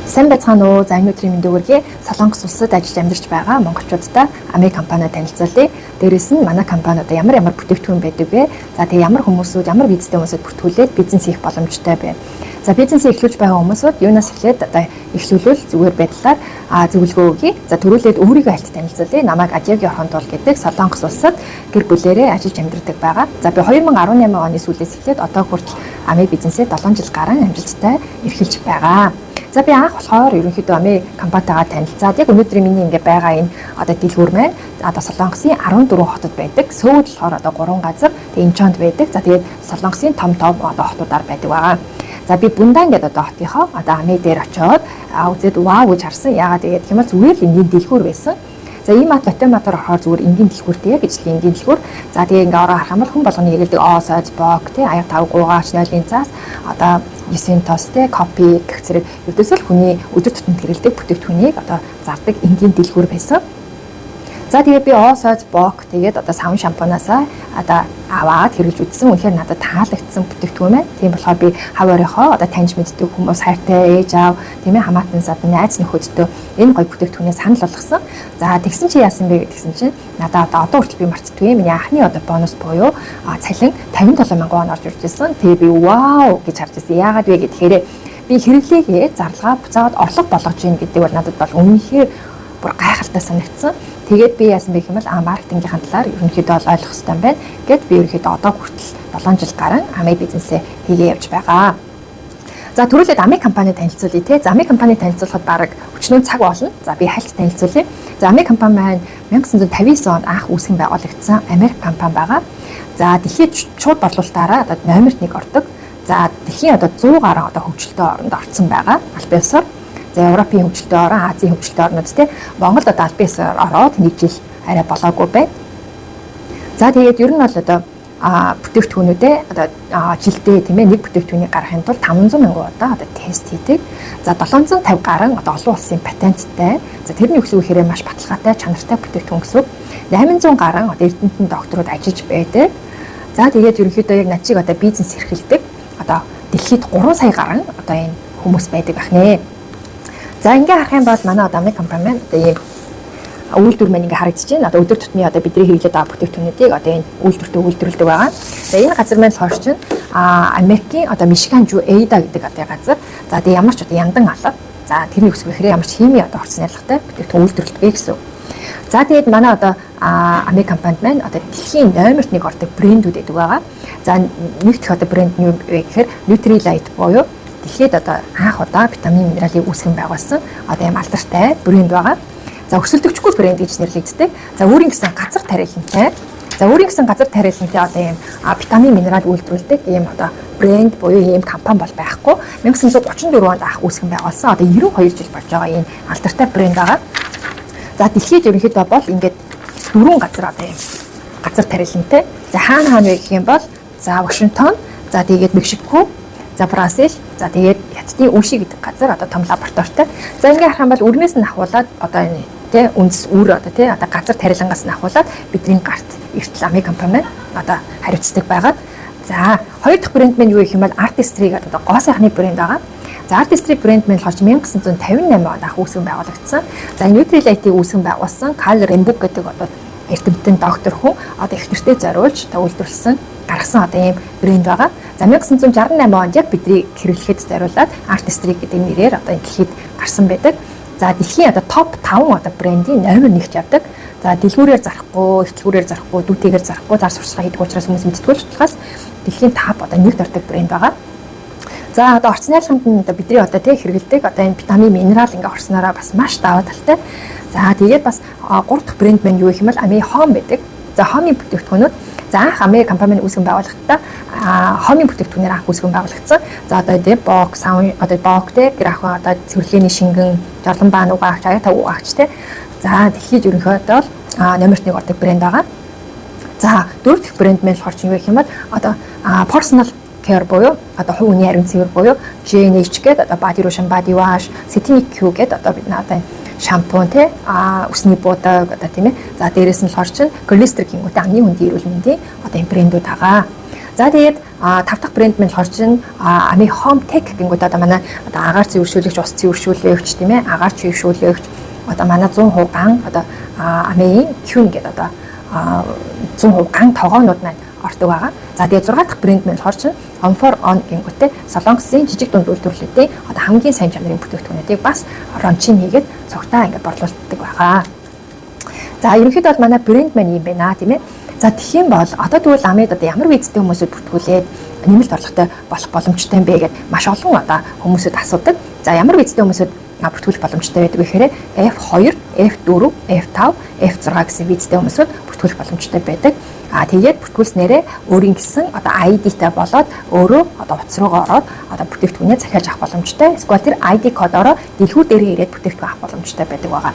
Сайн байцгаана уу. За энэ өдрийн мэндийг хүргэе. Солонгос улсад ажиллаж амьдарч байгаа монголчуудтай Ами компани танилцуулъя. Дээрээс нь манай компани одоо ямар бүтээгдэхүүн байдаг вэ? За тэгээ ямар хүмүүсүүд, ямар визтэй хүмүүсүүд бүртгүүлээд бизнес хийх боломжтой вэ? За бизнесээ эхлүүлж байгаа хүмүүсүүд юунаас эхлээд одоо эхлүүлвэл зүгээр байдлаар зөвлөгөө өгье. За төрүүлээд өөрийгөө хальт танилцуулъя. Намайг Ажиагийн орхон туул гэдэг Солонгос улсад гэр бүлээрээ ажиллаж амьдардаг байгаа. За би 2018 оны сүүлээс эхлээд одоо хүртэл Ами бизнесээ 7 жил гарan амжилттай эрхэлж байгаа. За би анх болохоор ерөнхийдөө Ами компанитайгаа танилцаад яг өнөөдрийн миний ингээ байгаа энэ одоо дэлгүүр маань одоо Солонгосын 14 хотод байдаг. Сөүд болохоор одоо 3 газар, тэгээ Инчонд байдаг. За тэгээд Солонгосын том одоо хотуудаар байдаг байгаа. За би Бундан гэдэг одоо хотынхоо одоо Ами дээр очиод үзээд вау гэж харсан. Яагаад тэгээд хэмээл зүгээр л энгийн дэлгүүр байсан. За ийм автоматар орохоор зүгээр энгийн дэлгүүртэй гэж л энгийн дэлгүүр. За тэгээ ингээ ороо харах юм бол хүн болгоны хэрэгэлдэг сойз бок тий аяг тав гуугаач нойлын цаас одоо 9 тост тий копи гэх зэрэг ердөөсөө л хүний өдөр тутмын хэрэгэлдэг бүтээгдэхүүнийг одоо зардаг энгийн дэлгүүр байсан. За тэгээ би сойз бок тэгээд одоо савн шампунаасаа одоо аваад хэрэглэж үзсэн. Үнэхээр надад таалагдсан бүтээгдэхүүн байна. Тийм болохоор би хав оройхоо одоо таньж мэддэг хүмүүс хайртай ээж аав тийм ээ хамаатан сад найз нөхөддөө энэ гоё бүтээгдэхүүнээ санал болгосон. За тэгсэн чи яасан бэ гэдгсэн чинь надад одоо хүртэл би мартдаггүй. Миний анхны одоо бонус буюу цалин 57,000 вон орж ирж байсан. Тэгээ би вау гэж харж ирсэн. Яагаад вэ гэхээр би хэрэглээгээ зарлага буцаад орлого болгож ийн гэдэг бол надад бол үнэхээр бүр гайхалтай санагдсан. Тэгээд би яасан бэ гэвэл маркетингийн талаар ерөнхийдөө ойлгох хэрэгтэй юм байна. Гэт би ерөнхийдөө одоо хүртэл 7 жил гарan Ами бизнесээ хийгээ явж байгаа. За түрүүлээд Ами компани танилцуулъя те. За Ами компани танилцуулахад баг өчнөө цаг болно. За би хальт танилцуулъя. За Ами компани маань 1959 онд анх үүсгэн байгуулагдсан Америк компани байгаа. За дэлхийд шууд борлуулалтаараа одоо номерт 1 ордог. За дэлхийн одоо 100 гаруй одоо хөгжилтэй оронд орсон байгаа. Аль биесээр за Европын хөгжилтэй орн, Азийн хөгжилтэй орнууд те Монголд одоо аль биесээр ороод нэг жил арай болоогүй байна. За тэгээд ер нь бол одоо бүтээгдэхүүнүүдээ одоо жилдээ тийм ээ нэг бүтээгдэхүүнийг гаргахын тулд 500,000 удаа одоо тест хийдэг. За 750 гаруй одоо олон улсын патенттай. За тэрний үгс үхээр маш баталгаатай, чанартай бүтээгдэхүүн гэсэн. 800 гаруй одоо эрдэмтэн докторууд ажиллаж байдаг. За тэгээд ерөнхийдөө яг над чиг одоо бизнес эрхэлдэг. Одоо дэлхийд 3 сая гаруй одоо энэ хүмүүс байдаг ахнэ. За ингээ харах юм бол манай одоо Ами компани маань одоо ийм үйлдвэр маань ингээ харагдаж байна. Одоо өдөр тутмын одоо бидний хэрэглээд байгаа бүтээгдэхүүнүүдийг одоо энэ үйлдвэртөө үйлдвэрлэдэг байгаа. За энэ газар маань болохоор чинь Америкийн одоо Мишиган Жу Эйда гэдэг одоо газар. За тэгээ ямар ч одоо яндан алга. За тэрний үсэг гэхээр ямар ч хими одоо орц найрлагатай бүтээгдэхүүн үйлдвэрлэдэг гэсэн. За тэгээд манай одоо Ами компанид маань одоо дэлхийн номерт 1 ордог брэндүүд байдаг байгаа. За нэг дэх одоо брэнд нь юу вэ гэхээр Nutrilite буюу дэлхийд одоо анх удаа витамин минералыг үүсгэн байгуулсан одоо юм алдартай брэнд байгаа. За өсөлтөгчгүй брэнд гэж нэрлэгддэг. За өөрийн гэсэн газар тариалантай. За өөрийн гэсэн газар тариалантай одоо юм витамин минерал үйлдвэрлэдэг ийм одоо брэнд буюу ийм компани бол байхгүй. 1934 онд анх үүсгэн байгуулсан. Одоо 92 жил болж байгаа ийм алдартай брэнд байгаа. За дэлхийд ерөнхийдөө бол ингээд 4 газар одоо ийм газар тариалантай. За хаана вэ гэх юм бол за Вашингтон, за тэгээд Мексико, за Бразил, за тэгээд Хятадын Үши гэдэг газар одоо том лабораторитой. За ингээ харах юм бол өрнөөс нь ахуулаад одоо энэ тий үндэс үр одоо тий одоо газар тарилангаас нь ахуулаад бидний гарт эртэл Ами компани маань одоо хариуцдаг байгаа. За хоёр дахь брэнд маань юу гэх юм бол Artistry гэдэг одоо гоо сайхны брэнд байгаа. За Artistry брэнд маань болохоор 1958 онд анх үүсгэн байгуулагдсан. За Nutrilite-ийг үүсгэн байгуулсан Карл Рембук гэдэг одоо эрдэмтэн доктор хүн одоо их нэртэй зориулж үйлдвэрлэсэн гаргасан одоо ийм брэнд байгаа. За 1968 онд яг бидний хэрэглэхэд зориулаад Artistry гэдэг нэрээр одоо энэ дэлхийд гарсан байдаг. За дэлхийн одоо топ 5 одоо брендийн номер 1-т явдаг. За дэлгүүрээр зарахгүй, ихтлгүүрээр зарахгүй, дүүтэйгээр зарахгүй, зар сурталчилгаа хийдэг учраас хүмүүс мэддэг учраас дэлхийн топ одоо 1-т ордог брэнд байгаа. За одоо орчин найрлаганд нь одоо бидний одоо тий хэрэглэдэг одоо энэ витамин минерал ингээ орсноороо бас маш даваа талтай. За тэгээд бас 3 дахь брэнд маань юу гэх юм бол Ами Home байдаг. За Home-ийн бүтээгдэхүүнүүд за анх Ами компани үүсгэн байгуулахдаа Home-ийн бүтээгдэхүүнээр анх үүсгэн байгуулагдсан. За одоо тий бок, савн одоо бок тий гэр ахын одоо цэвэрлэгээний шингэн, жолон баан угаагч, аяа тав угаагч тий. За дэлхийд ерөнхийдөө номерт 1 ордог брэнд байгаа. За дөрөв дэх брэнд маань болохоор юу гэх юм бол одоо personal care буюу одоо хувь хүний ариун цэвэр буюу GNH гэдэг одоо body lotion, body wash, Cetinic Q гэдэг одоо бид надад шампунь те усны буудаг одоо тийм ээ. За дээрээс нь болохоор чинь Glistер гингүүтэй амны хүнд эрүүл мэндийн одоо энэ брэндүүд байгаа. За тэгээд 5 дахь брэнд маань болохоор чинь Ami Home Tech гингүүд одоо манай одоо агаар цэвэршүүлэгч, ус цэвэршүүлэгч тийм ээ, агаар цэвэршүүлэгч одоо манай 100% ган одоо Ami Q гэдэг одоо 100% ган тогоонууд маань ордог байгаа. За тэгээд 6 дахь брэнд маань болохоор чинь On for On гингүүтэй Солонгосын жижиг дунд үйлдвэрлэлүүдийн одоо хамгийн сайн чанарын бүтээгдэхүүнүүдийг бас рончин хийгээд цогтаа ингээд борлуулдаг байгаа. За ерөнхийдөө бол манай брэнд маань юм байна тийм ээ. За тэгэх юм бол одоо тэгвэл Амид одоо ямар визтэй хүмүүсүүд бүртгүүлээд нэмэлт орлоготой болох боломжтой юм бэ гэд маш олон одоо хүмүүсүүд асуудаг. За ямар визтэй хүмүүсүүд бүртгүүлэх боломжтой байдаг вэ гэхээр F2, F4, F5, F6 гэсэн визтэй хүмүүсүүд бүртгүүлэх боломжтой байдаг. Тэгээд бүртгүүлснээрээ өөрийн гэсэн одоо ID-тай болоод өөрөө одоо утас руугаа ороод одоо бүтээгдэхүүнээ захиалж авах боломжтой. Эсвэл тэр ID кодороо дэлгүүр дээрээ ирээд бүтээгдэхүүн авах боломжтой байдаг байгаа.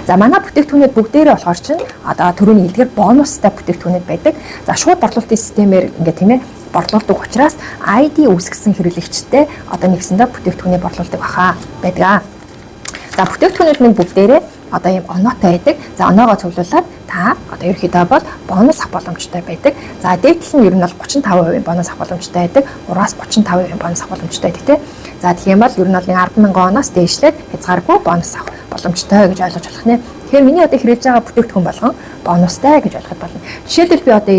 За манай бүтээгдэхүүнүүд бүгдээрээ болохоор чинь одоо түрүүний хэлдгээр бонустай бүтээгдэхүүнүүд байдаг. За шууд борлуулалтын системээр ингээд тийм ээ борлуулдаг учраас ID үүсгэсэн хэрэглэгчтэй одоо нэгсэндээ бүтээгдэхүүнээ борлуулдаг баха байдаг. За бүтээгдэхүүнүүд нь бүгдээрээ одоо ийм оноотой байдаг. За оноогоо цуглуулад та одоо ерөөхдөө бол бонус авах боломжтой байдаг. За дээдл нь ер нь бол 35% бонус авах боломжтой байдаг. 3-аас 35% бонус авах боломжтой байдаг тийм. За тэгэх юм бол ер нь бол 10,000 оноос дээшлээд хязгааргүй бонус авах боломжтой гэж ойлгож болох нэ. Тэгэхээр миний одоо хэрэглэж байгаа бүтээгдэхүүн болгон бонустай гэж ойлгох болно. Жишээлбэл би одоо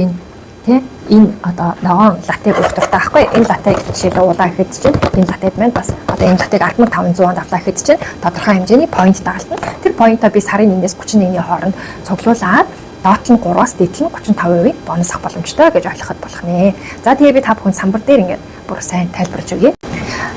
энэ одоо ногоон латте уух дуртай байхгүй. Энэ латтег жишээлбэл уулаа гэхэд чинь энэ латтед маань бас одоо энэ латтег 10,500 онд авлаа гэхэд чинь тодорхой хэмжээний point дагална. Тэр point-а би сарын 1-ээс 31-ний хооронд цуглуулад доод нь 3-аас дээдл нь 35% бонус авах боломжтой гэж ойлгоход болох нэ. За тэгээ би та бүхэн самбар дээр ингээд бүр сайн тайлбарж өгье.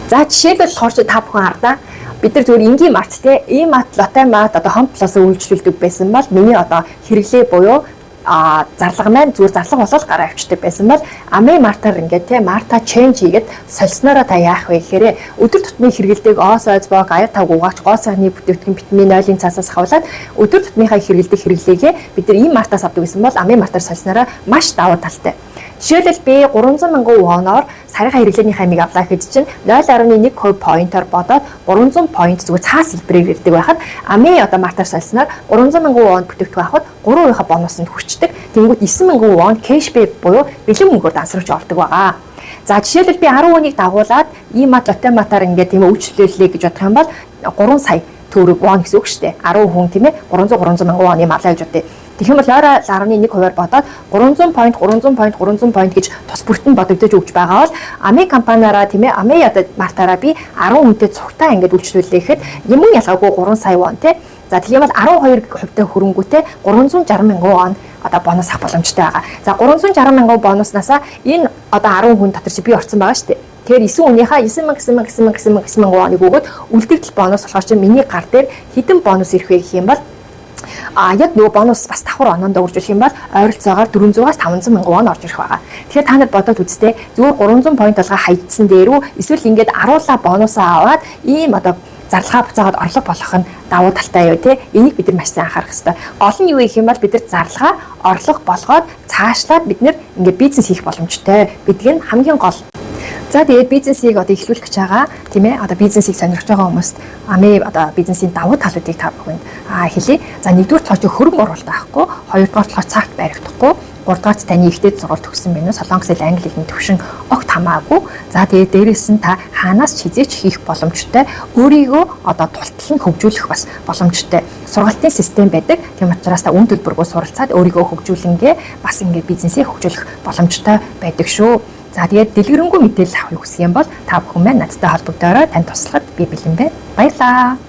За жишээлбэл болохоор та бүхэн ардаа бид нар зөвхөн энгийн март ийм мат лоттой мат одоо Home Plus-ыг үйлчлүүлдэг байсан бол миний одоо хэрэглээ буюу зарлага маань зүгээр зарлага болол гараа авчдаг байсан бол Ami Mart-аар ингээд тийм Marta change хийгээд сольснороо та яах вэ гэхээр өдөр тутмын хэрэгэлдэг Озбок, аяр5 гугаач, гоо сайхны бүтээгдэхүүн витамин 0-ын цаасаас хавуулаад өдөр тутмынхаа хэрэгэлдэг хэрэглээгээ бид нар ийм Mart-аас авдаг байсан бол Ami Mart-аар сольснороо маш давуу талтай. Жишээлбэл би 300,000 воноор сарынхаа хэрэглээний хаймыг авлаа гэхэд чинь 0.1% point-оор бодоод 300 point зүгээр цаас хэлбэрээр ирдэг байхад Ami одоо Mart-аар сольсноор 300,000 вон бүтээгдэхүүн авахд 3% бонусанд хүрчдэг. Тэнгүүд 9,000 вон кэшбэк буюу бэлэн мөнгөөр дансруулж ордог байгаа. За жишээлбэл би 10 өнийг дагуулад ийм лотоматаар ингээд тийм үйлчлүүлээ гэж бодох юм бол 3 сая төгрөг вон гэсэн үг шүү дээ. 10 хүн тийм ээ 300 мянган вон юм авлаа гэж бодъё. Тэгэх юм бол 0.1% бодоод 300 point гэж тус бүртэн бодогдож өгч байгаа бол Ami компаниараа тийм ээ Ami одоо Mart-аараа би 10 хүнтэй цугтаа ингээд үйлчлүүлээхэд юм ялгаагүй 3 сая вон тийм. За тэгэх юм бол 12% хөрөнгөтэй 360,000 вон одоо бонус авах боломжтой байгаа. За 360,000 бонуснасаа энэ одоо 10 хүн дотор чи би орсон байгаа шүү дээ. Тэгэхээр 9 хүнийхээ 9,000 воныг өгөөд үлдэгдэл бонус болохоор чи миний гар дээр хэдэн бонус ирэх вэ гэх юм бол яг нөгөө бонус бас давхар оноонд өржүүлэх юм бол ойролцоогоор 400-аас 500,000 вон орж ирэх байгаа. Тэгэхээр та нар бодоод үзтээ зүгээр 300 point болгоо хайдсан дээрүү эсвэл ингээд аруулаа бонусаа аваад ийм одоо зарлага буцаагаад орлого болох нь давуу талтай юу те. Энийг бид нар маш сайн анхаарах хэрэгтэй. Гол нь юу гэх юм бол бид нар зарлага орлого болгоод цаашлаад бид нар ингээд бизнес хийх боломжтой. Бидг нь хамгийн гол. За тэгээд бизнесийг одоо эхлүүлэх гэж байгаа тийм ээ одоо бизнесийг сонирхож байгаа хүмүүст Ami одоо бизнесийн давуу талуудыг та бүхэнд хэлье. За нэгдүгээр талаар хөрөнгө оруулалт авахгүй, хоёрдугаар талаар цагт баригдахгүй, гуравдугаар таны ихтэй сургалт төгссөн байна уу? Солонгос хэл, англи хэлний төвшин огт хамаагүй. За тэгээд дээрэс нь та хаанаас ч хизээч хийх боломжтой, өөрийгөө одоо тултал нь хөгжүүлэх бас боломжтой сургалтын систем байдаг. Тийм учраас та үн төлбөргөө суралцаад өөрийгөө хөгжүүлэнгээ бас ингээд бизнесээ хөгжүүлэх боломжтой байдаг шүү. За тэгээд дэлгэрэнгүй мэдээлэл авахыг хүсэх юм бол та бүхэн маань надтай холбогдоорой. Танд туслахад би бэлэн байна. Баярлалаа.